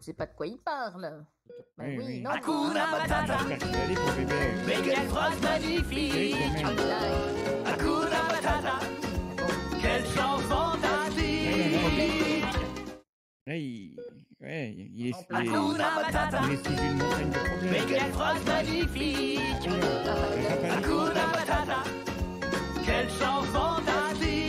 ne sais pas de quoi il parle. Bah Oui, oui, oui. non. Hakuna Matata, Allez, pour bébé. mais quelle phrase magnifique. Oui, quand même. Hakuna Matata, quel chant fantastique. Là, il est Hakuna Matata, sous une montagne de problèmes. mais quelle phrase magnifique. Hakuna Matata, quel chant fantastique.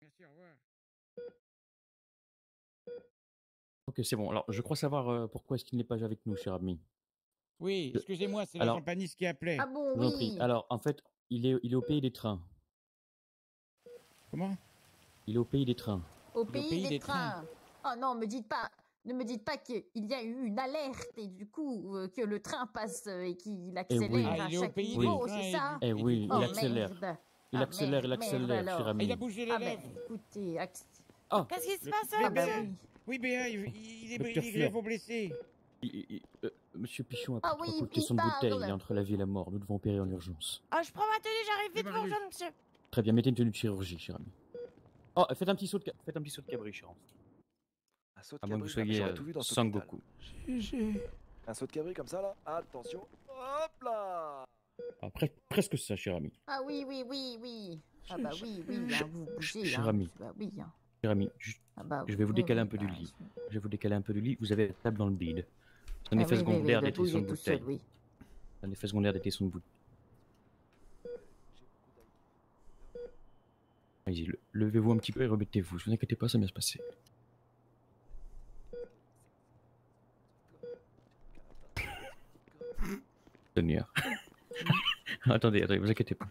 Merci, au revoir. Ok, c'est bon. Alors, je crois savoir pourquoi est-ce qu'il n'est pas avec nous, cher ami. Oui, excusez-moi, c'est la Alors- campaniste qui appelait. Ah bon, Je vous en prie. oui. Alors, en fait, il est au pays des trains. Comment? Il est au pays des trains. Au pays des trains. Oh non, ne me dites pas qu'il y a eu une alerte et du coup que le train passe et qu'il accélère oui. Ah, à il est au chaque pays niveau, des trains c'est et ça? Eh oui, Oh il accélère. merde. Il Ah, accélère, il merde, accélère, cher alors. ami. Il a bougé les Ah ben, lèvres. écoutez, Ah, Qu'est-ce qui se Le- passe, Mais ah bah ben, oui. Oui, Béa, il est Docteur grièvement blessé. Monsieur Pichon a Ah pris oui, 3 coups de caisson de il bouteille. parle. Il est entre la vie et la mort. Nous devons opérer en urgence. Ah, je prends ma tenue, j'arrive vite Oui, vous Marius. rejoindre, monsieur. Très bien, mettez une tenue de chirurgie, cher ami. Oh, faites un petit saut de cabri, cher enfant. Un saut de À moins que vous cabri, soyez j'aurais tout vu dans ce Sangoku. Un saut de cabri comme ça là. Attention. Hop là. Ah, presque ça, cher ami. Ah oui, oui, oui, oui. Ah bah oui, oui, hein, vous bougez. cher hein. ami. Bah oui. Hein. Cher ami, Ah bah, je vais vous oui, décaler oui, un peu du bah, lit. Je vais vous décaler un peu du lit. Vous avez la table dans le bide. C'est un Ah effet oui, oui, secondaire oui, des de tessons de bouger tout seul, bouteille. oui. Un effet secondaire des tessons de bouteille. Allez-y, levez-vous un petit peu et remettez-vous. Ne vous inquiétez pas, ça va bien se passer. Seigneur. attendez, vous inquiétez pas.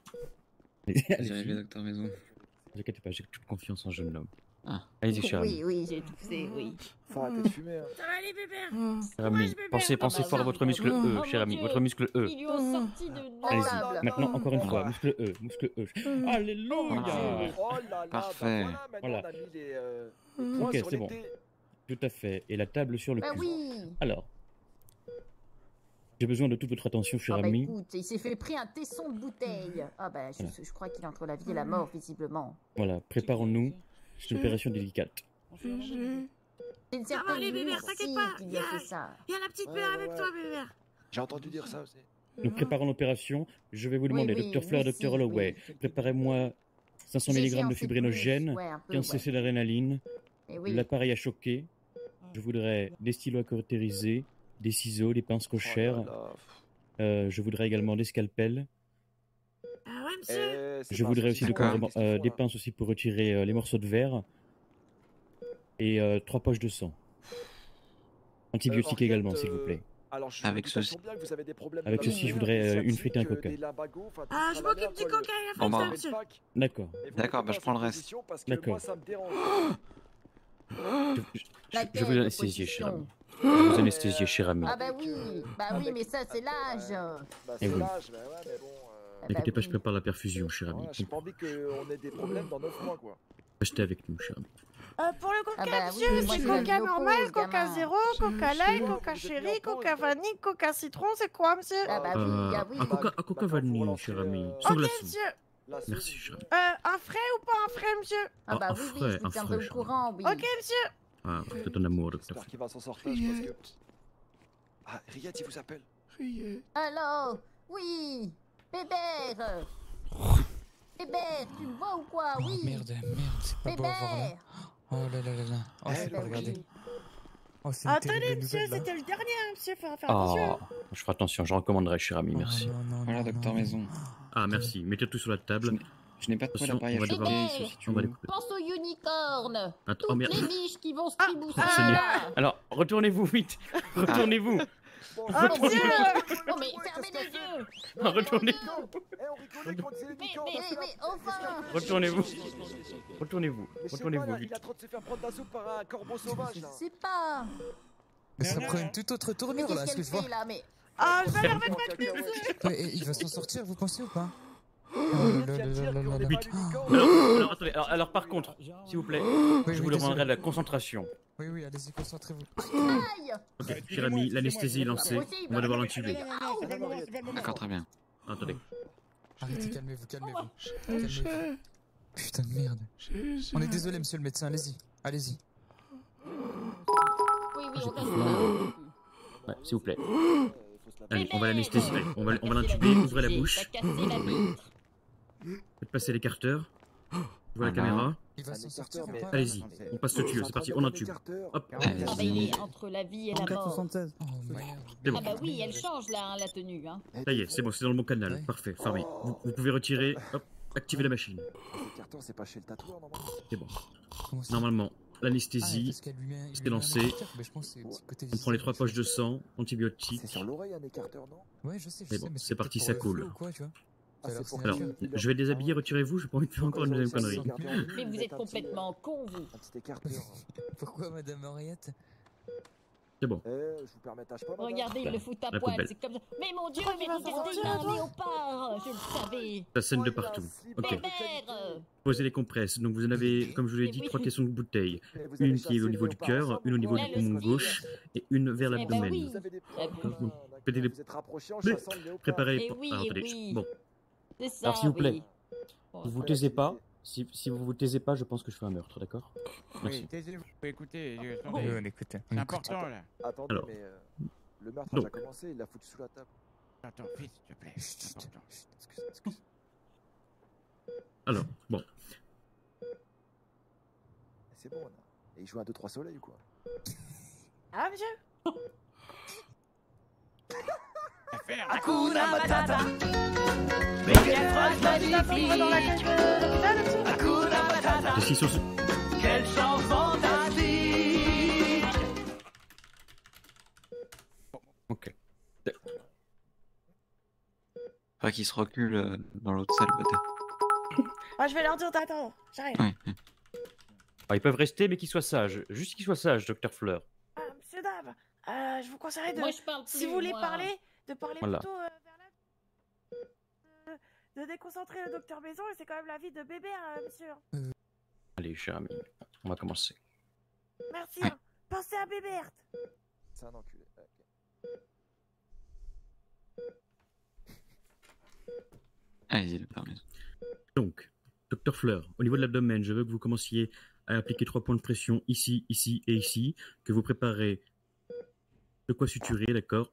Allez-y, J'arrive, docteur Maison. vous inquiétez pas, j'ai toute confiance en ce jeune homme. Ah. Allez-y, cher ami. Oui, oui, j'ai tout fait, oui. Faut arrêter de fumer. Hein. Ça va aller, bébé. Cher ami, je vais pensez bien. fort à Ah, votre bah, muscle oui. E, Oh, cher mon ami, Dieu. votre muscle E. Ils lui ont sorti de la Allez-y, table. maintenant, encore une fois, muscle E, muscle E. Alléluia! Oh là là. Parfait. Bah voilà, maintenant Voilà. on a mis les points Ok, sur c'est les bon. T. Tout à fait. Et la table sur le Bah cul. oui. Alors, j'ai besoin de toute votre attention, cher Ah bah ami. écoute, il s'est fait pris un tesson de bouteille. Ah bah je crois qu'il est entre la vie et la mort, visiblement. Voilà, préparons-nous. C'est une opération délicate. C'est une Ça certaine va aller, bébé, Lucie t'inquiète pas. qui lui a fait ça. Il y a la petite Ouais, mère ouais, avec ouais. toi, bébé. J'ai entendu dire ça aussi. Nous préparons l'opération. Je vais vous demander, Oui, oui, Dr. Fleur, oui, Dr. si, Holloway, oui. préparez-moi 500 mg de fibrinogène, Ouais, un peu, 15 cc d'adrénaline, Et oui. l'appareil à choquer. Je voudrais des stylos à cautériser, des ciseaux, des pinces Oh cochères. là là. Je voudrais également des scalpels. Ah ouais, monsieur. Eh, c'est Je pas un voudrais aussi saucisson, D'accord. hein, qu'est-ce qu'ils font, des là pinces aussi pour retirer les morceaux de verre. Et 3 poches de sang. Antibiotiques Henriette, également, s'il vous plaît. Alors, je Avec me doute à ceci. son bien que vous avez des problèmes Avec de ceci, je la voudrais, mémoire, des une frite et un sciatiques, coca. des lambagos, enfin, tout Ah, le je tralala, m'occupe du quoi, coca et la Bon, fête, bah. monsieur. pack. D'accord. Et vous D'accord, mettez bah, pas je prends le cette reste. position parce que D'accord. moi, ça me dérange. Je vous anesthésier, cher ami. position. Je vous anesthésier, cher ami. Ah bah oui, mais ça c'est l'âge. Bah, Et c'est oui. l'âge, bah ouais, mais bon. Ah bah N'inquiétez pas, oui. je prépare la perfusion, cher ami. Voilà, j'ai pas envie qu'on ait des problèmes dans 9 mois, quoi. Restez avec nous, cher ami. Pour le coca, Ah bah oui, monsieur, moi, c'est je la coca vie normal, oppose, coca gamin. zéro, coca light, Vous coca êtes chéri, mis en pause. coca vanille, coca citron, c'est quoi, monsieur Ah bah oui, ah oui. Un coca vanille, cher ami. Sans Ok, glaçon. monsieur. La sauce, Merci, vous cher ami. voulez Un frais ou pas un frais, monsieur? Ah bah un oui, oui, frais, je vous un tiendrai frais, au courant, oui. Ok, monsieur. Ah, c'est un amour, docteur. J'espère qu'il va s'en sortir, parce que... Ah, Riyad, il vous appelle. Alors, oui, Bébert. Bébert, tu me vois ou quoi? Oh Oui. merde, c'est pas beau à voir là. Bébert. Oh là là là là. Oh, Eh, c'est bah pas oui. regardez. Oh, c'est une Attendez, terrible monsieur, nouvelle, là. c'était le dernier, hein, monsieur, faut faire attention. Ah, je ferai attention, je recommanderai, cher ami, merci. Oh, non, non, Voilà, non, docteur non, Maison. Ah, merci. Mettez tout sur la table. Je n'ai pas de quoi Attention, l'appareil à on va choquer, devoir- il se situe On va où les couper. Pense aux unicornes. Attends, oh Toutes merde. les miches qui vont se Ah, tribouser Seigneur. là. Alors, retournez-vous vite. Retournez-vous. Bon, Ah, Non, mais- monsieur Non, mais fermez les yeux. Retournez. on rigolait quand c'est les niquants, Mais enfin. Retournez-vous. Retournez-vous. Mais je sais Retournez-vous pas, là, vite. il a trop de se faire prendre d'assaut par un corbeau sauvage, Je là. sais pas. Mais ça Non, prend non. une toute autre Mais tournure là, qu'est-ce ce que qu'elle je vois. fait là? Mais Ah, je vais aller remettre Oh, ma clé, cacahuète. monsieur. Ouais, et il va s'en sortir, vous pensez ou pas? Oh Qu'est-ce là qu'il y a de là pire là qu'on là est là. pas les niquants? Alors, attendez. Alors, par contre, s'il vous plaît, Oui, je vous oui, demanderai de désolé. la concentration. Oui, oui, allez-y, concentrez-vous. aïe. Ok, Excusez-moi, cher ami, l'anesthésie est lancée. Moi aussi, On va devoir Non, l'intuber. non, non, non, c'est pas le moment, c'est pas le moment. D'accord, très bien. Attendez. Arrêtez, calmez-vous, calmez-vous. Calmez-vous. Putain de merde. On est désolé, monsieur le médecin, allez-y. Allez-y. Oui, on reste là. Ouais, s'il vous plaît. Il faut se la Allez, on va Mais l'anesthésier. merde. Allez, on va T'as l'intuber. cassé Ouvrez la vitre, bouche. T'as cassé la vitre. Faites passer l'écarteur. Ouvrez la Voilà. caméra. Il va Un s'en écarteur, sortir ou mais- pas? Allez-y. On passe le tuyau. C'est parti. On intube. Hop. Ah bah il est entre la vie et la mort. Oh merde. C'est bon. Ah bah oui, elle change là, hein, la tenue. Hein. Ça y est, c'est bon. C'est dans le bon canal. Ouais. Parfait. Fermé. Vous pouvez retirer. Hop. Activer la machine. Le carton, c'est pas chez le tatoueur, normalement. C'est bon. Comment ça? Normalement, Ah, l'anesthésie. parce qu'elle lui met- il c'est lui met un lancé. écarteur, mais je pense que c'est du côté On prend les 3 poches de sang, antibiotiques. C'est sur l'oreille, un écarteur, non? Ouais, je sais, Mais bon, mais c'est parti, peut-être ça pour le coule. feu ou quoi, tu vois. Ah, Ça a c'est l'air pour- Alors, signature. je vais déshabiller, retirez-vous. Je n'ai pas envie de faire encore une deuxième connerie. Mais vous êtes complètement con, vous. Un petit écarteur. Pourquoi, madame Henriette? C'est bon. Eh, je vous permets, tâche pas, madame. Regardez, il le fout à La poil, poubelle. c'est comme ça. Mais mon Dieu, mais il va regardez, il sortir, a un toi léopard. Je le savais. Ça scène de Oh, il a un partout. slip Ok. Mais de qualité. merde. Posez les compresses. Donc vous en avez, comme je vous l'ai dit, Oui. 3 caissons de bouteilles. Mais vous avez Une qui est chassé au le niveau du léopard cœur, ensemble, une au niveau Là, du le poumon style. gauche et une vers Eh ben l'abdomen. oui. Vous avez des Ah, preuves. vous Ah, pétez d'accord, les- vous êtes rapprochés en Mais- chassant le léopard. Préparez. Eh oui, Ah, eh attendez. oui. Bon, C'est ça, Alors, s'il vous plaît. oui. Bon, si vous Ouais, taisez la pas, qualité. si vous vous taisez pas, je pense que je fais un meurtre, d'accord? Merci. Oui, taisez-vous. Écoutez, Oui, attendez, on écoute. c'est On écoute. important là. Attendez, Alors. mais le meurtre a Donc. déjà commencé, il l'a foutu sous la table. Attends, vite, s'il te plaît. Chut, C'est important. chut, excuse. Alors, bon. C'est bon, là. Et il joue un 2-3 soleil ou quoi? Ah, monsieur? Affaire. Hakuna Matata. Mais quelle phrase Dans la magnifique. Là, le monsieur? Hakuna Matata. Ici sur ce... Quel chant fantastique. Ok. Pas qu'ils se reculent dans l'autre salle peut-être. Ah, je vais leur dire d'attendre. J'arrive. Oui. Ah, ils peuvent rester, mais qu'ils soient sages. Juste qu'ils soient sages, docteur Fleur. Ah, monsieur Dave, je vous conseillerais de... Moi, je parle plus. si vous voulez moi. parler, de parler Voilà. plutôt vers la... de déconcentrer le docteur Maison, et c'est quand même la vie de bébé, monsieur. Allez, cher ami, on va commencer. Merci. Ouais. Hein. Pensez à Bébert. C'est un enculé. Ok. Allez-y, le permis. Donc, docteur Fleur, au niveau de l'abdomen, je veux que vous commenciez à appliquer 3 points de pression ici, ici et ici, que vous préparez de quoi suturer, d'accord?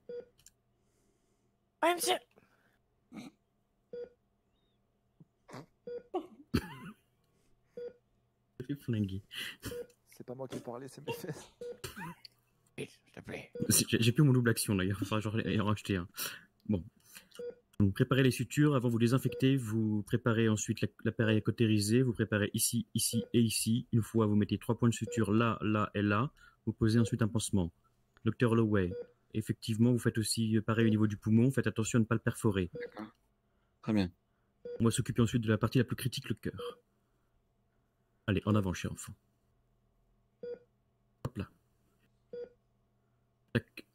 Ouais, monsieur. Ça fait flinguer. C'est pas moi qui ai parlé, c'est mes fesses. Vite, s'il te plaît. J'ai plus mon double action là, il va falloir genre en racheter un. Bon. Vous préparez les sutures, avant vous désinfectez, vous préparez ensuite l'appareil à cautériser, vous préparez ici, ici et ici. Une fois, vous mettez 3 points de suture là, là et là. Vous posez ensuite un pansement. Docteur Holloway, effectivement, vous faites aussi pareil au niveau du poumon, faites attention à ne pas le perforer. D'accord. Très bien. On va s'occuper ensuite de la partie la plus critique, le cœur. Allez, en avant, cher enfant. Hop là. Tac.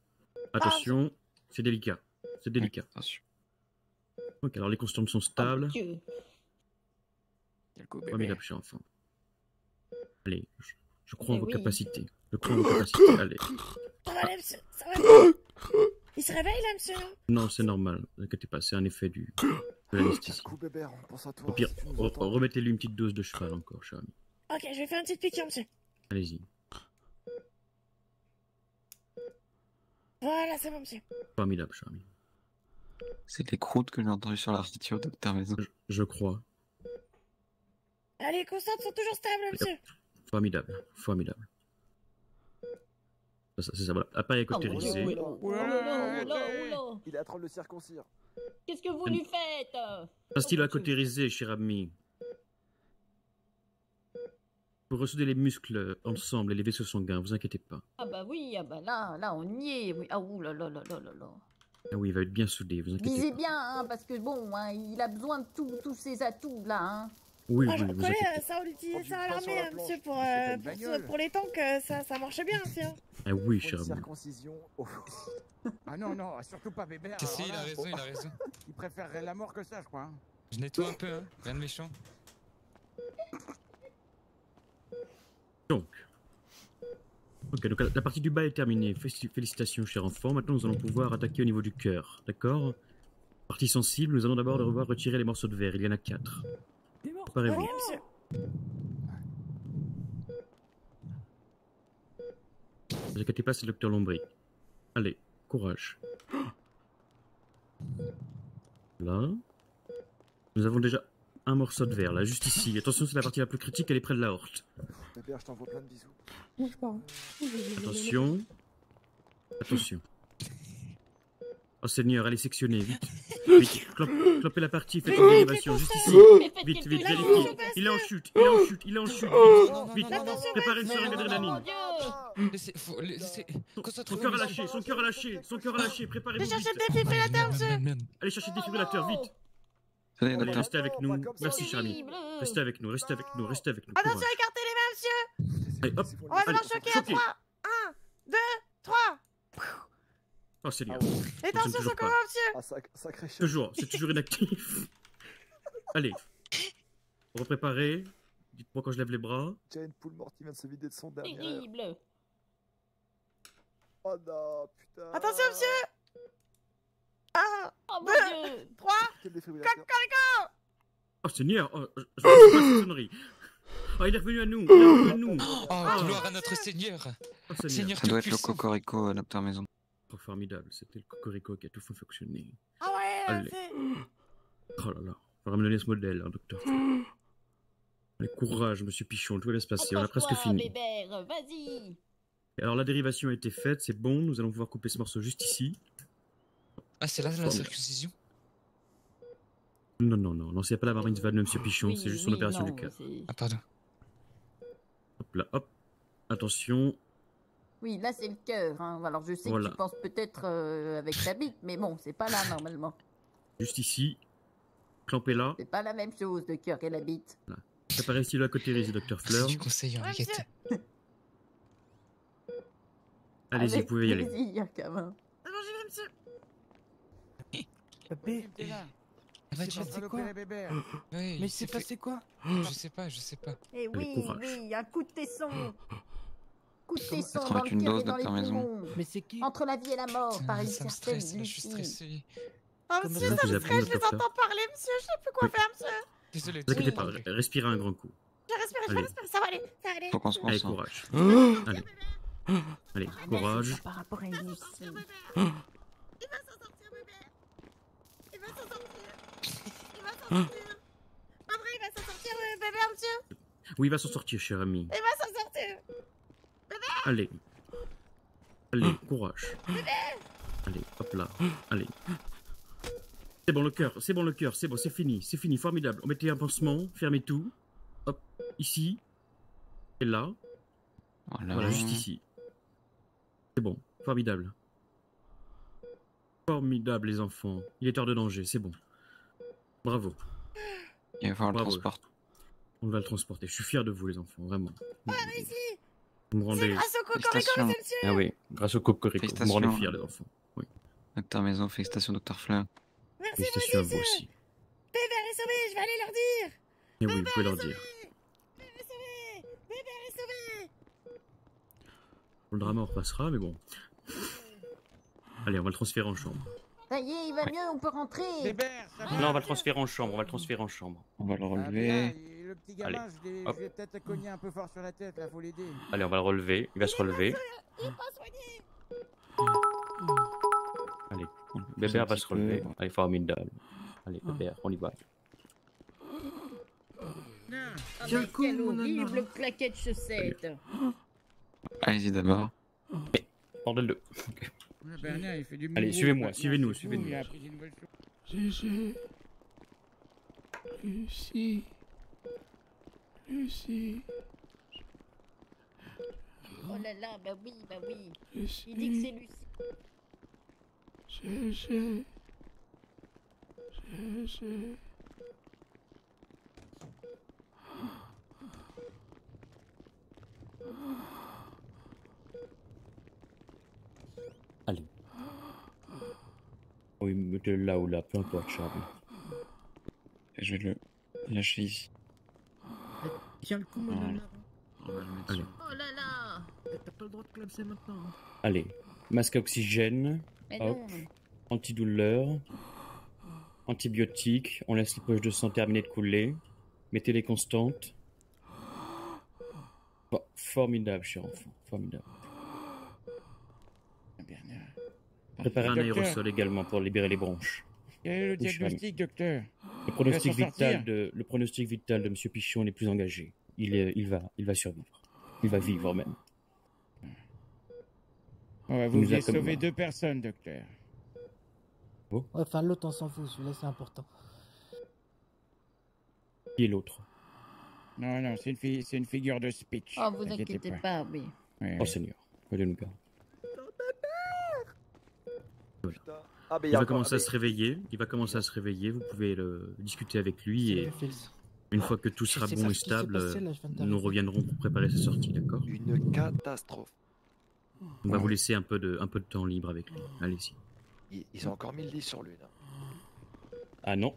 Attention, c'est délicat. C'est délicat. Attention. Ok, alors les constantes sont Oh, stables. mon Dieu. Quel coup, bébé. Formidable, cher enfant. Allez, je crois en Eh vos oui. capacités. Je crois en vos capacités. Allez. Ça va aller, monsieur. Ça va. Il se réveille, là, monsieur. Non, c'est normal. Ne vous inquiétez pas, c'est un effet de l'anesthésie. Coup bébé, on pense à toi. Au pire, si tu nous entends. remettez-lui une petite dose de cheval encore, cher ami. Ok, je vais faire une petite piqûre, monsieur. Allez-y. Voilà, c'est bon, monsieur. Formidable, cher ami. C'est les croûtes que j'ai entendues sur la radio, docteur Maison. Je crois. Allez, les constantes sont toujours stables, monsieur. Formidable. Formidable. C'est ça, voilà. Appareil Oh, mon Dieu, cautérisé. oula, oula, oula, oula. Il est en train de le circoncire. Qu'est-ce que vous lui faites? Un stylo à cautériser, cher ami. Vous recevez les muscles ensemble et les vaisseaux sanguins, vous inquiétez pas. Ah bah oui, ah bah là, on y est. Oui. Ah ouh là là là là là là. Ah oui, il va être bien soudé, vous inquiétez Visez pas. bien, hein, parce que bon, hein, il a besoin de tous ces atouts là. Hein. Oui, Ah, oui, je vous reconnais, inquiétez ça on l'utilise, Quand ça à tu le prends sur l'armée, la hein, monsieur, planche, c'est une bagnole. pour les tanks, ça marche bien aussi. Hein. pas. Ah oui, Pour cher une ami. circoncision. Oh. Ah non, non, surtout pas Bébert. Si, alors il a là, raison, il a raison. Il préférerait la mort que ça, je crois. Hein. Je nettoie un peu, hein. Rien de méchant. Donc, ok, donc la partie du bas est terminée. Félicitations, cher enfant. Maintenant, nous allons pouvoir attaquer au niveau du cœur. D'accord? Partie sensible, nous allons d'abord devoir retirer les morceaux de verre. Il y en a 4. Préparez-vous. Oui, monsieur. Ne vous inquiétez pas, c'est le docteur Lombry. Allez, courage. Là. Nous avons déjà un morceau de verre, là, juste ici. Attention, c'est la partie la plus critique, elle est près de la horte. Bébert, je t'envoie plein de bisous. Bouge pas. Attention. Attention. Oh Seigneur, allez sectionner, vite. Vite, clopez la partie, faites une dérivation, juste ici. Vite, vite, vérifiez. Il est en chute, il est en chute, il est en chute. Vite, vite. Préparez une seringue Oh mon d'adrénaline. Dieu. Laissez. Son Concentrez-vous. cœur a lâché, son cœur a lâché, son cœur a lâché. Préparez-vous Je cherche vite. le défibrillateur, monsieur. Merde. Allez chercher le défibrillateur, vite. Tenez, Allez, docteur. restez avec nous. Pas comme ça. Merci, cher ami. Terrible. Restez avec nous, restez avec nous, restez avec nous. Attention, Courage. écartez les mains, monsieur. Allez, hop. On va Allez, devoir choquer à choquez. 3. 1, 2, 3. Oh Seigneur. Ah ouais. Les tensions toujours sont pas. comment, monsieur? Ah, sacré chef. Toujours, c'est toujours inactif. Allez. Repréparez. Dites-moi quand je lève les bras. Déjà une poule morte qui vient de se vider de son dernier. Terrible. Oh non, putain. Attention, monsieur. 1, Oh mon Dieu. 3. Quel défibrillateur. Oh Seigneur, oh, je ne sais pas cette sonnerie. Oh, il est revenu à nous, il est revenu à nous. Oh, gloire à notre Seigneur. Oh Seigneur. Seigneur Ça doit être le tout-puissant. cocorico, docteur Maison. Oh, formidable, c'était le cocorico qui a tout fait fonctionner. Ah ouais, Allez. c'est... Oh là là, on va me donner ce modèle, hein, docteur. Allez, courage, monsieur Pichon, tout va bien se passer, on a presque Accroche-toi, fini. Bébert, vas-y. Et alors la dérivation a été faite, c'est bon, nous allons pouvoir couper ce morceau juste ici. Ah, c'est là la circoncision. Non, non, non, non, c'est pas la bar mitzvah de monsieur Pichon, Oui, c'est juste son oui, opération non, du cœur. c'est- Ah, pardon. Hop là, hop. Attention, Oui, là c'est le cœur. Hein. Alors je sais Voilà. que tu penses peut-être avec ta bite, mais bon, c'est pas là normalement. juste ici. Clampez là. C'est pas la même chose, le cœur et la bite. Préparez ici la cotérise, docteur C'est Fleur. du conseil en Ouais, enquête. Allez-y, vous pouvez y aller. Plaisir, gamin. C'est bon, j'y vais, monsieur. T'es là. Elle va C'est dire, pas saloper, Bébert. oui, Mais il c'est s'est fait- passé quoi? Je sais pas, je sais pas. Eh Allez, oui, courage. oui, un coup de tesson. Coup de tesson Faut dans mettre le une cœur dose, et dans les docteur Maison. poumons. Mais c'est qui? Entre la vie et la mort, par une Ça me certaine stresse, là, je suis Lucie. stressé. Oh, Comme monsieur, ça, ça vous me avez stresse, je le les docteur. entends parler, monsieur. Je sais plus quoi Oui. faire, monsieur. Désolé. Ne vous inquiétez désolé. pas, respirez un grand coup. Je respire, je Allez. respire. Ça va aller, ça va aller. Faut qu'on se Allez, concentre. courage. Allez. Allez, Ah, courage. c'est pas par rapport à une Lucie. Il va s'en sortir, bébé. Il va s'en sortir. Il va s'en sortir. Pas vrai, il va s'en sortir, bébé, monsieur. Oui, il va s'en sortir, cher ami. Il va s'en sortir. Allez. Allez, courage. Allez, hop là. Allez. C'est bon le cœur, c'est bon le cœur, c'est bon, c'est fini, formidable. On mettait un pansement, fermez tout. Hop, ici. Et là. Voilà, juste ici. C'est bon, formidable. Formidable, les enfants. Il est hors de danger, c'est bon. Bravo. Il va falloir le Bravo. transporter. On va le transporter. Je suis fier de vous, les enfants, vraiment. Ici. Vous me C'est rendez. grâce au cocorico, Félicitations. monsieur. Ah oui, grâce au cocorico. Vous me rendez Félicitations. fiers, les enfants. Docteur Maison, félicitations, docteur Fleur. Merci, Félicitations à vous monsieur. aussi. Bébé est sauvé, je vais aller leur dire. Et oui, vous pouvez leur dire. Bébé est sauvé. Bébé est sauvé. Le drama en repassera, mais bon. Allez, on va le transférer en chambre. Ça y est, il va mieux, on peut rentrer. Bébert, ça va? Non, on va le transférer en chambre, on va le transférer en chambre. On va le Ah, bien, relever. et le petit gamin, Allez, je hop. vais peut-être le cogner un peu fort sur la tête, là, faut l'aider. Allez, on va le relever, il va se relever. Il est pas soigné. Allez, On le Bébert pousse va un se petit relever. peu. Allez, formidable. Allez, Bébert, on y va. Ah, Tiens, mais coup, quelle mon horrible nana. claquette chaussette. Allez-y d'abord. Bordel de. Ah, Bernard, il fait du Allez, mou-mou, suivez-moi, maintenant, suivez-nous, c'est suivez-nous. fou, il a appris des nouvelles choses. Gégé. Lucie. Lucie. Oh là là, bah oui, bah oui. Lucie. Il dit que c'est Lucie. GG. GG. Allez. Oui, mettez-le là ou là, peu importe, Charles. Je vais le lâcher ici. Tiens le coup, mon Voilà. honneur. On va le mettre Allez. sur- Oh là là. T'as pas le droit de clamser maintenant. Hein. Allez. Masque à oxygène, Mais hop, non. antidouleur, antibiotiques, on laisse les poches de sang terminer de couler, mettez les constantes. Bon, formidable, cher enfant, formidable. Bernard. Préparez un Docteur. aérosol également pour libérer les bronches. Quel est le Oui, cher diagnostic, docteur? Le pronostic Il va s'en sortir. le pronostic vital de Monsieur Pichon n'est plus engagé. Il va survivre. Il va vivre même. Ouais, Il vous nous a venez comme- sauver 2 personnes, docteur. Ouais, enfin, l'autre, on s'en fout. Celui-là, c'est important. Qui est l'autre? Non, non, c'est une figure de speech. Oh, vous T'inquiétez inquiétez pas, oui. Ouais, Oh ouais. Seigneur, que Dieu nous garde. Putain. Ah, mais Il va commencer à se réveiller. Il va commencer à se réveiller. Vous pouvez discuter avec lui et une fois que tout sera sais bon pas et ce qui s'est stable, passé, là, je viens d'arriver. nous reviendrons pour préparer sa sortie, d'accord? Une catastrophe. On va vous laisser un peu de temps libre avec lui. Allez-y. Ils ont encore mis le lit sur lui, là. Ah non.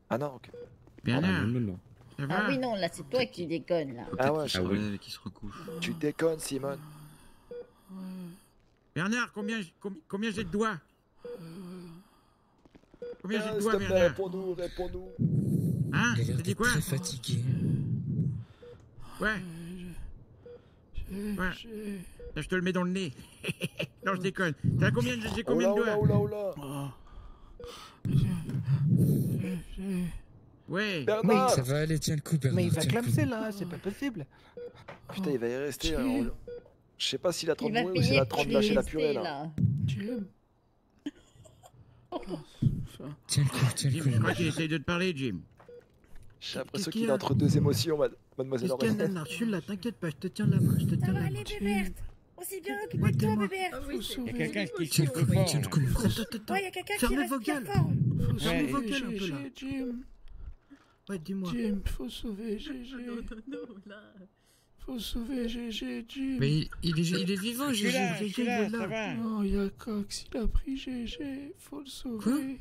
Ah non, ok. Ah Bernard, non, non, non. ça Ah va? oui, non, là, c'est toi qui déconnes, là. Faut Ah peut-être ouais, qu'il se ah oui. relève et qu'il se recouche. Tu déconnes, Simone. Bernard, combien j'ai de doigts? Combien j'ai de S'il doigts, te plaît, Bernard? réponds-nous, réponds-nous. Hein? Il a T'as l'air dit d'être quoi? très fatigué. Ouais, ouais. Là, je te le mets dans le nez. Non, je déconne. T'as combien, j'ai Oh combien là, de oh là, doigts? oh là, oh là. Ouais. Mais Bernard Ça va aller, tiens le coup, Bernard. Mais il va tiens le coup. clamser là, c'est pas possible. Putain, il va y rester. Alors, je sais pas s'il a 30 Il va mourir ou s'il payer a 30 pour lâcher la rester, purée, là. Jim. Tiens le coup, tiens Jim, le je coup. crois qu'il essaye de te parler, Jim. J'ai l'impression qu'il qu'il y est a entre deux émotions, mademoiselle Qu'est-ce qu'il y a, Aurélie. Nanar? Je suis là, t'inquiète pas, je te tiens la main, je te tiens Ça la va main. aller, Bébert. On s'est bien occupé Ouais, de toi, dis-moi. Bébert. Ah oui, Faut c'est- Il y a sauver. quelqu'un qui Tiens le souffle coup, fort. tiens le coup. Attends. Ouais, il y a quelqu'un qui Ferme les respire vocales. fort. Faut Ouais, sauver vocal un peu, là. Jim. Ouais, dis-moi. Jim, faut sauver GG. Faut sauver GG, Jim. Mais il est vivant, Je suis là, GG. je suis là, ça va. Non, il y a Cox, il a pris GG. Faut le sauver.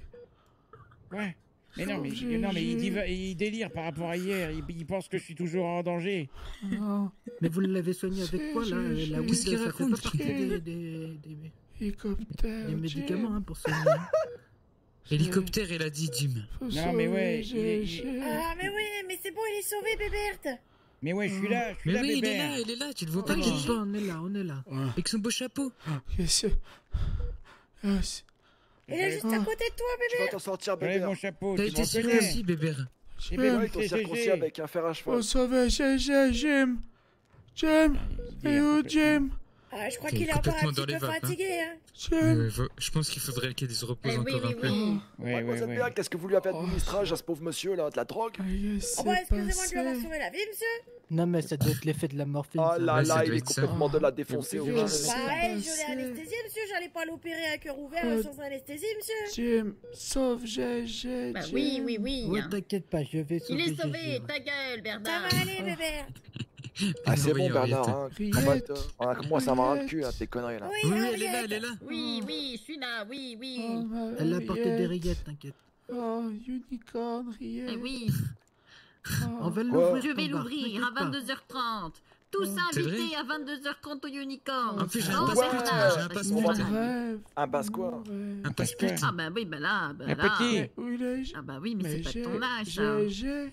Ouais. Mais non, Oh, mais GG. il délire par rapport à hier. Il pense que je suis toujours en danger. Non, Mais vous l'avez soigné avec quoi, là la weed, Qu'est-ce qu'il ça fait raconte, pas partie Jim des hélicoptère. médicaments Jim. hein, pour soigner. Hélicoptère, il a dit, Jim. Faut Non, mais ouais, sauver il est- GG. Ah, mais oui, mais c'est bon, il est sauvé, Bébert. Mais ouais, je suis là, Mais oui, Bébert. il est là, tu le vois pas, T'inquiète GG. pas, on est là. Avec son beau chapeau. Qu'est-ce que- Ah, c'est- Il est juste à côté de toi, Tu vas Bébert. t'en sortir, Enlève bébé. mon chapeau, T'as tu été m'en connais. circoncis, Bébert. Eh Jim, ben, Ouais, ils t'ont c'est circoncis GG. avec un fer à cheval. faut sauver GG, Jim. Jim, et où Jim? Ah, je crois T'es qu'il est encore un complètement petit dans les peu vapes, hein. fatigué, hein. Jim. Je pense qu'il faudrait qu'il se repose Eh oui, encore oui, un peu. oui. Ouais, Mademoiselle ouais. Béa, qu'est-ce que vous lui avez administré à ce pauvre monsieur, là? De la drogue? Oh, bah, excusez-moi de lui avoir sauvé la vie, monsieur. Non, mais ça doit être l'effet de la morphine. Oh ça. là Ouais, ça là, il doit est être ça. complètement de la défoncée. Je au sais. gars. Bah, ouais, je passé. l'ai anesthésié, monsieur. J'allais pas l'opérer à cœur ouvert sans anesthésie, monsieur. Jim, sauve GG. Bah Jim. oui, oui, oui. Ouais, t'inquiète pas, je vais sauver. Il est Gégé, sauvé, ouais. ta gueule, Ça Bernard. va aller, Bébert. Ah, c'est bon, Envoyez Bernard. Henriette. Hein. Riette. Moi, ça m'a ras le cul, hein, tes conneries, là. Oui, Oui, Henriette. elle est là, elle est là. Oui, oui, je suis là, oui, oui. Oh, ma Elle a porté des Riette. rillettes, t'inquiète. Oh, unicorn, Riette. Eh oui, Oh. On va Ouais. l'ouvrir. je vais ton bar, l'ouvrir à t'inquiète pas. 22h30. Tous C'est invités vrai à 22h30 au Unicorn. En plus, j'ai un Oh, passe-pute, Bernard, j'ai un bah, passe-pute. c'est Mon ça. rêve. Un basse quoi? Mon rêve. Un passe-pute. Ah bah oui, bah là, Un petit. Mais où il est? Ah bah oui, mais c'est pas j'ai- de ton âge, ça. GG.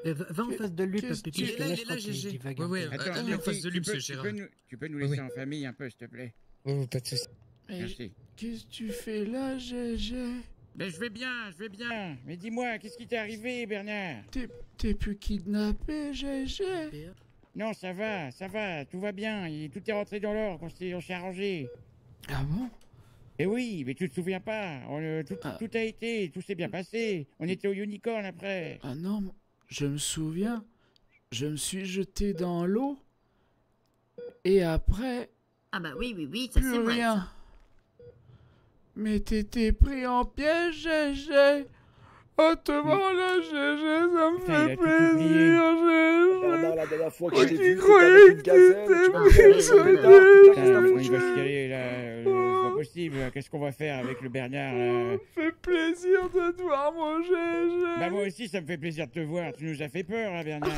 Va en face de lui, Qu'est-ce papy. que- Il est là, là, il je est là, crois qu'il GG. divague Ouais, un ouais, peu. Attends, allez en petit, face de lui, monsieur Gérard. tu peux nous Oui, laisser oui. en famille un peu, s'il te plaît. Oh, pas de soucis. Mais Merci. qu'est-ce que tu fais là, GG? Ben, je vais bien. Mais dis-moi, qu'est-ce qui t'est arrivé, Bernard? T'es plus kidnappé, GG? Non, ça va, tout va bien. Tout est rentré dans l'ordre, on s'est arrangé. Ah bon? Eh oui, mais tu te souviens pas. Tout a été, tout s'est bien passé. On était au Unicorn après. Ah non, je me souviens. Je me suis jeté dans l'eau. Et après, Ah bah oui, oui, oui, ça c'est plus vrai. rien. Ça. Mais t'étais pris en piège, GG. Oh, te voilà, GG, ça me Putain, il fait a tout oublié. plaisir, GG. Bernard, la dernière fois que je Oh, t'ai tu vu, croyais t'étais avec une que gazelle, t'étais tu m'as pris, dit, GG. Bernard, putain, qu'est-ce que Putain, t'as il foutu va se caler là, c'est pas possible. Qu'est-ce qu'on va faire avec le Bernard là? Ça fait plaisir de te voir, mon GG. Bah moi aussi, ça me fait plaisir de te voir. Tu nous as fait peur, hein, Bernard.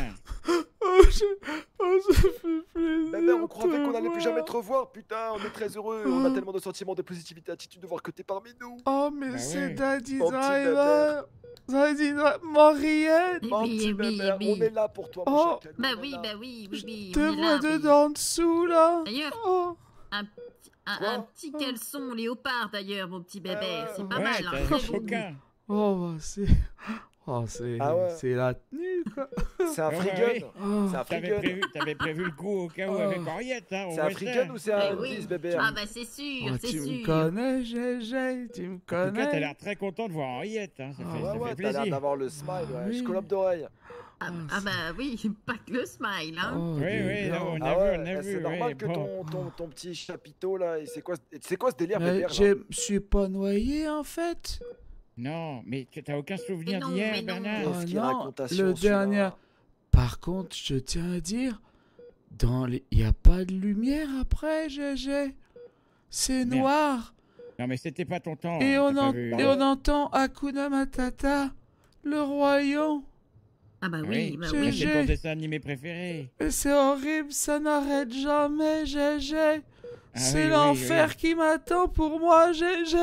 Oh, ça fait plaisir. Bernard, on croyait de qu'on allait plus voir. jamais te revoir. Putain, on est très heureux. On a tellement de sentiments, de positivité, d'attitude de voir que t'es parmi nous. Oh, mais Bah c'est ouais. Daddy Mon petit Driver. Daddy Driver. Mariette. Mon Oui, petit oui, Bernard, oui. on est là pour toi, mon Oh. chacal, Bah on est oui, là. bah oui, oui, oui. Te on est vois là, oui. dedans dessous, là. D'ailleurs, Oh. un Quoi petit caleçon léopard d'ailleurs, mon petit bébé. ouais, C'est ouais. pas Ouais, mal, hein, t'as très beau. choquant. Oh, bah, c'est... Oh, c'est... Ah ouais. C'est la tenue, quoi. C'est un Ouais, free ouais. gun. Oh. C'est un free gun. T'avais prévu le coup au cas où Oh. avec Henriette, hein. on C'est un voit free ça. gun ou c'est un Eh oui. 10, bébé? Ah bah c'est sûr, Oh, c'est tu me sûr. connais, GG, tu me En tout cas, t'as connais. l'air très content de voir Henriette, hein. Ça Ah, fait, Ouais, ça ouais, fait t'as l'air plaisir. d'avoir le smile, ouais. oui. Je colloque d'oreille. Ah bah oui, pas que le smile, hein. Oh, Oui, dis oui, donc. non, on Ah a ouais, vu, on a vu. c'est normal ouais, que bon. ton petit chapiteau là, c'est quoi ce délire, Mais bébé? je me suis pas noyé, en fait. Non, mais t'as aucun souvenir Mais non, d'hier, mais non. Bernard? Qu'est-ce Oh qu'il non, raconte à le Sion, celui-là? dernier. Par contre, je tiens à dire, il y a pas de lumière après, GG. C'est Merde. noir. Non, mais c'était pas ton temps. Et t'as on, pas en- vu. et on entend Hakuna Matata, le royaume. Ah bah Oui, oui, bah j'ai- oui. c'est ton dessin animé préféré. Et c'est horrible, ça n'arrête jamais, GG. Ah C'est oui, l'enfer oui. qui m'attend pour moi, GG.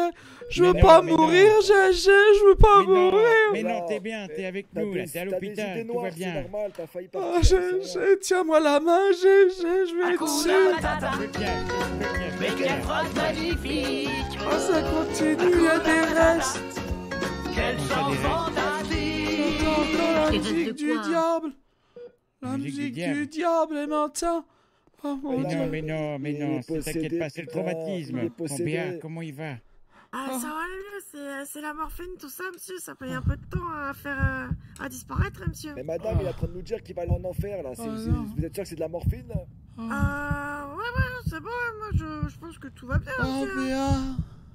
Je Mais veux non, pas mais non. mourir, GG. Je veux pas Mais non, mourir. mais non, Non, t'es bien, t'es avec T'as nous, là, des- t'es à t'as des idées l'hôpital, tout noires, va c'est bien. normal, t'as failli Oh, partir. c'est vrai. tiens-moi la main, GG. Je vais être Hakuna sûr. Matata. Je tiens, Mais quelle phrase magnifique. Oh, ça continue, il y a des restes. Quelle Comment ça, des chanson restes fantastique. J'entends encore la Des restes musique de du quoi diable. La Musique du musique diable. du diable, et maintenant. Oh mon Mais là, dieu. non, mais non, mais Il est non, possédé, t'inquiète pas, c'est le putain, traumatisme. il est possédé. Bien, comment il va? Ah, Oh. ça va aller mieux, c'est la morphine, tout ça, monsieur. Ça peut y un peu de temps à faire à disparaître, monsieur. Mais madame, il est en train de nous dire qu'il va aller en enfer là. Oh non. Vous êtes sûr que c'est de la morphine? Oh, Ouais, c'est bon, moi je pense que tout va bien, oh monsieur. Béa.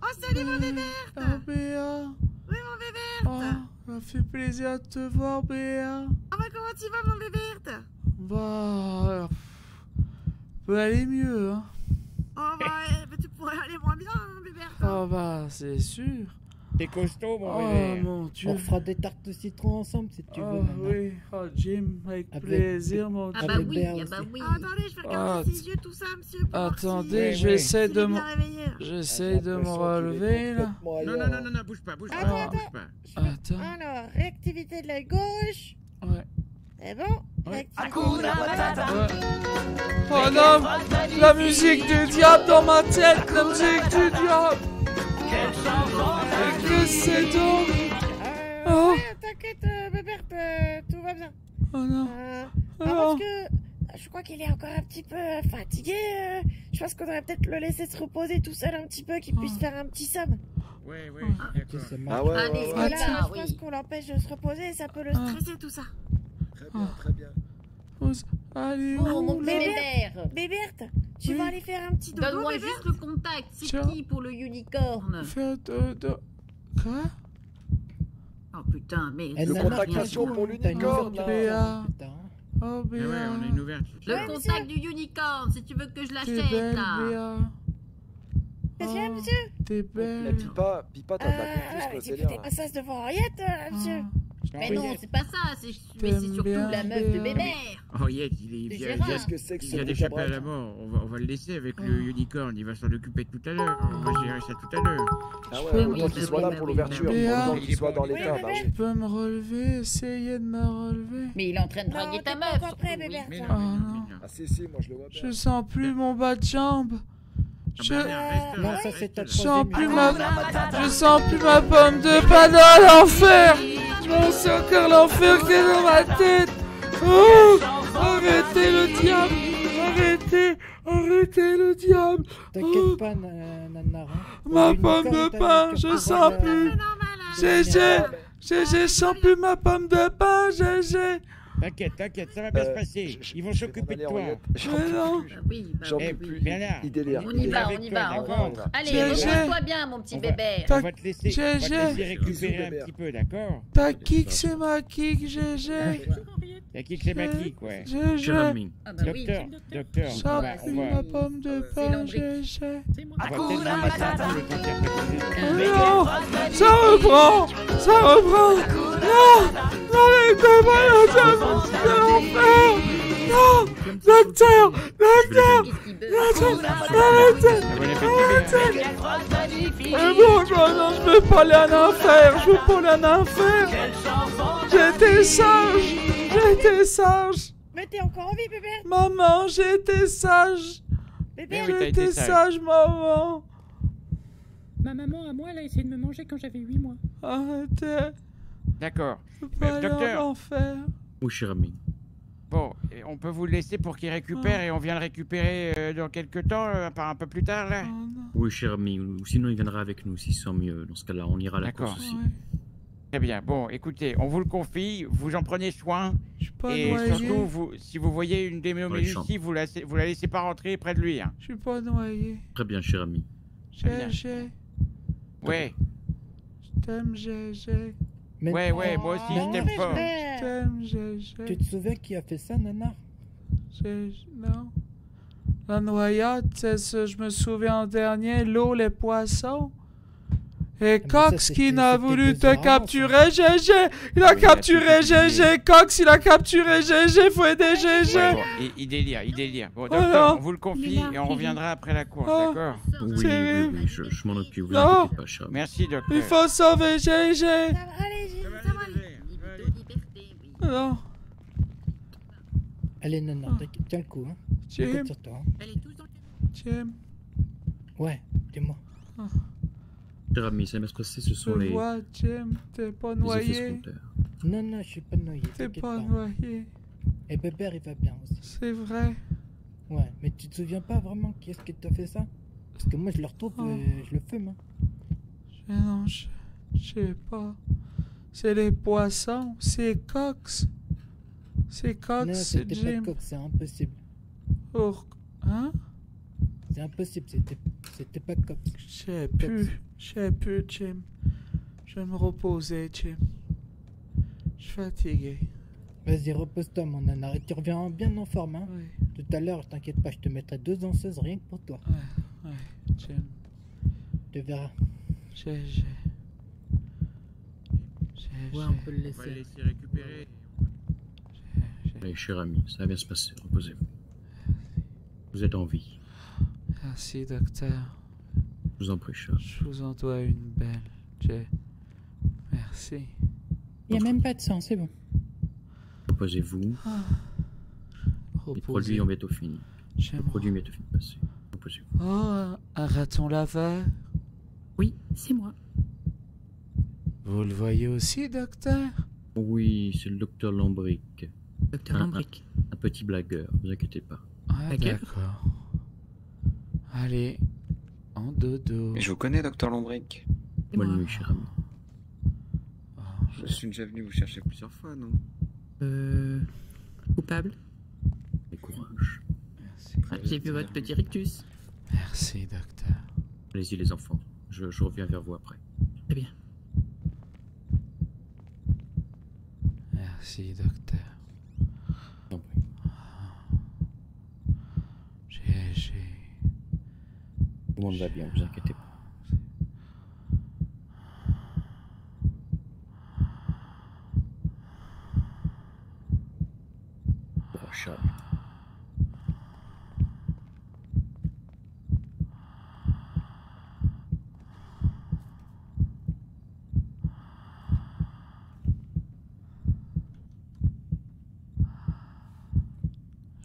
Oh, salut mon bébé. Oh Béa. Oui, mon bébé. Oh, ça fait plaisir de te voir, Béa. Ah bah comment tu vas, mon bébé? Bah. Peut aller mieux, hein. Oh bah, tu pourrais aller moins bien, mon bébé. Oh bah, c'est sûr. T'es costaud, mon Oh bébé. mon dieu. On fera des tartes de citron ensemble si tu veux. Oh Nana. oui, oh Jim, avec Avec- plaisir, mon Ah dieu. bah Avec oui, Béa ah bah aussi. oui. Ah, attendez, je vais regarder Ah, ses yeux, tout ça, monsieur. Pour voir Attendez, Ouais, je vais ouais. essayer s'il de est me... bien réveillé. J'essaye de me relever, là. Non, non, non, non, non, bouge pas, bouge Attends, pas, bouge attends. pas. Attends. Alors, réactivité de l'œil gauche. Ouais. C'est bon. Ouais. Réactivité de Hakuna l'œil Matata. Ouais. Mais Oh quelle non, phrase magnifique. la musique du diable dans ma tête, la musique du diable. Quelle chanson Et que c'est donc? Oh. Ouais, t'inquiète, bébé, tout va bien. Oh non. Parce Oh. que je crois qu'il est encore un petit peu fatigué. Je pense qu'on devrait peut-être le laisser se reposer tout seul un petit peu, qu'il puisse faire un petit somme. Ouais, ouais, Tu d'accord. sais, Ah Marc. ouais, Allez, ouais, parce ouais. que là, Attends, je pense qu'on l'empêche de se reposer et ça peut le Ah. stresser tout ça. Très bien, très bien. Allez, Oh, mon où, petit là? Bébert. Bébert, tu Oui. vas aller faire un petit dodo, Donne-moi Bébert? juste le contact. C'est Tiens. qui pour le unicorn? Faire de... Quoi? Oh putain, mais... Elle Le n'a contact rien passion dit. pour T'as une l'unicorne, ouverture, Béa. putain. Oh, Mais ouais, Béa. on a une ouverture. Le Ouais, contact du unicorn, si tu veux que je T'es l'achète, belle, là. Béa. Qu'est-ce qu'il y a, Oh, monsieur? T'es Mais belle. Pipa, t'as de la confiance, quoi, J'ai c'est fait bien. des massages devant Henriette, monsieur. Mais non, c'est pas ça. C'est T'aimes surtout bien, la meuf de Béa. Bébert. Henriette, il C'est vient, Gérard. Qu'est-ce que c'est que il ce vient d'échapper à la bric-à-brac? mort. On va le laisser avec le unicorn. Il va s'en occuper tout à l'heure. On va gérer ça tout à l'heure. Ah peux ouais, me- autant qu'il soit là pour l'ouverture, Béa. autant qu'il soit dans Oui, l'état, bah bébé. oui. Tu peux me relever, essayer de me relever. Mais il est en train de Non, draguer t'es ta pas meuf. encore prêt, surtout, bébé. oui. Mais non, Ah, mais non, non. mais non. Ah si, moi je le vois bien. Je sens plus mon bas de jambe. Ah Je, bah merde, reste Non, là, ça reste c'est ta là. je sens troisième plus unicorn. ma... Je sens plus ma pomme de banane à l'enfer. Non, c'est encore l'enfer qui est dans ma tête. Oh, arrêtez le diable. Arrêtez le diable. T'inquiète pas, Nana. hein. Ma Pour pomme l'unicorn, de t'as pain, le je pouvoir sens de- plus. C'est normal, hein. GG, je sens plus ma pomme de pain, GG. T'inquiète, ça va bien se passer. Ils vont s'occuper de toi. Mais non. Oui, bah J'en oui, peux oui. plus. Bernard, Il délire. On il y va, délire. on y va, on D'accord. rentre. Allez, GG. repose-toi bien, mon petit bébé. On va te laisser GG. récupérer un petit peu, d'accord? Ta kick, c'est ma kick, GG. T'as qui que c'est ma kick, ouais. GG. Cher ami. Ah bah oui. Docteur, Ça va, pue on va- ma pomme de c'est pain, Lombric. GG. on va peut-être la mettre un peu le temps qu'il y a pas de- Non, ça reprend. Non, n'arrêtez pas de l'enfer. Non, docteur, arrêtez. Mais bon, non, je veux pas aller en enfer, J'étais sage. Mais t'es encore en vie, bébé. Maman, j'étais sage. Bébé, Oui, t'as été J'étais sage. sage, maman. ma maman, à moi, elle a essayé de me manger quand j'avais 8 mois. Arrêtez. D'accord. Je veux pas aller Docteur. en enfer. Oui, cher ami. Bon, et on peut vous le laisser pour qu'il récupère et on vient le récupérer dans quelques temps, un peu plus tard, là? Oh non. Oui, cher ami. Ou sinon, il viendra avec nous s'il se sent mieux. Dans ce cas-là, on ira à la D'accord. course aussi. Ouais. Très bien. Bon, écoutez, on vous le confie, vous en prenez soin. Je suis pas Et noyé. surtout, si vous voyez une Dans les déméomélucie, vous la laissez pas rentrer près de lui. Hein. Je suis pas noyé. Très bien, cher ami. GG. Ouais, Je t'aime, GG. Mais- ouais, moi aussi, je t'aime fort. Je t'aime, GG. Tu te souviens qui a fait ça, Nana? Non. La noyade, c'est ce, je me souviens en dernier, l'eau, les poissons. Et mais ça, Cox qui c'était- n'a c'était voulu 2 te heures avant, capturer, GG. Il a Oui, capturé il a tout GG. Cox, il a capturé GG. Faut aider GG. Ouais, bon, il délire. Bon, Oh docteur, non. on vous le confie et on reviendra après la course, Oh. d'accord? Oui, C'est- oui, je m'en occupe. Vous Non. inquiétez pas, cher ami. Merci, docteur. Il faut sauver GG. Allez, Non. Allez, Nana, tiens le coup, hein. Je Jim. compte sur toi, hein. Elle est tous dans le Jim. Ouais, dis-moi. Cher ami, ça va se passer. Ce Je sont les vois, Jim. T'es pas effets noyé. secondaires. Non, je suis pas noyé. T'es t'inquiète pas noyé. Et Bébert, il va bien aussi. C'est vrai. Ouais, mais tu te souviens pas vraiment qui est-ce qui t'a fait ça? Parce que moi, je le retrouve, Oh. je le fume, hein. Non, je sais pas. C'est les poissons. C'est Cox. C'est Cox, Non, c'est c'était Jim. pas Coq, c'est impossible. Hein? C'est impossible, c'était pas Coq. Je sais plus, Jim. Je vais me reposer, Jim. Je suis fatigué. Vas-y, repose-toi, mon Nana. Et tu reviens bien en forme, hein. Oui, Tout à l'heure, t'inquiète pas, je te mettrai 2 danseuses rien que pour toi. ouais, Jim. Tu verras. GG. Ouais, on peut le On va le laisser. laisser récupérer. Allez, cher ami, ça va bien se passer. Reposez-vous. Vous êtes en vie. Merci, docteur. Je vous en prie, cher. Je vous en dois une belle, Jay. Merci. Il n'y a même pas de sang, c'est bon. Reposez-vous. Les Reposez. produits ont bientôt fini. Les J'aime- produits ont bientôt fini de passer. Reposez-vous. Oh, un raton laveur. Oui, c'est moi. Vous le voyez aussi, docteur? Oui, c'est le docteur Lombric. Docteur Lombric. Un petit blagueur, vous inquiétez pas. Ah, D'accord. d'accord. Allez, en dodo. Mais je vous connais, docteur Lombric. C'est Bonne moi. nuit, cher ami. Je suis déjà venu vous chercher plusieurs fois, non? Coupable. Et courage. Merci. J'ai vu votre petit rictus. Merci, docteur. Allez-y, les enfants. Je reviens vers vous après. Très bien. Merci, docteur. Non, oui. GG. Tout le monde va bien, vous inquiétez pas. Courage, cher ami.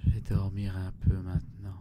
Je vais dormir un peu maintenant.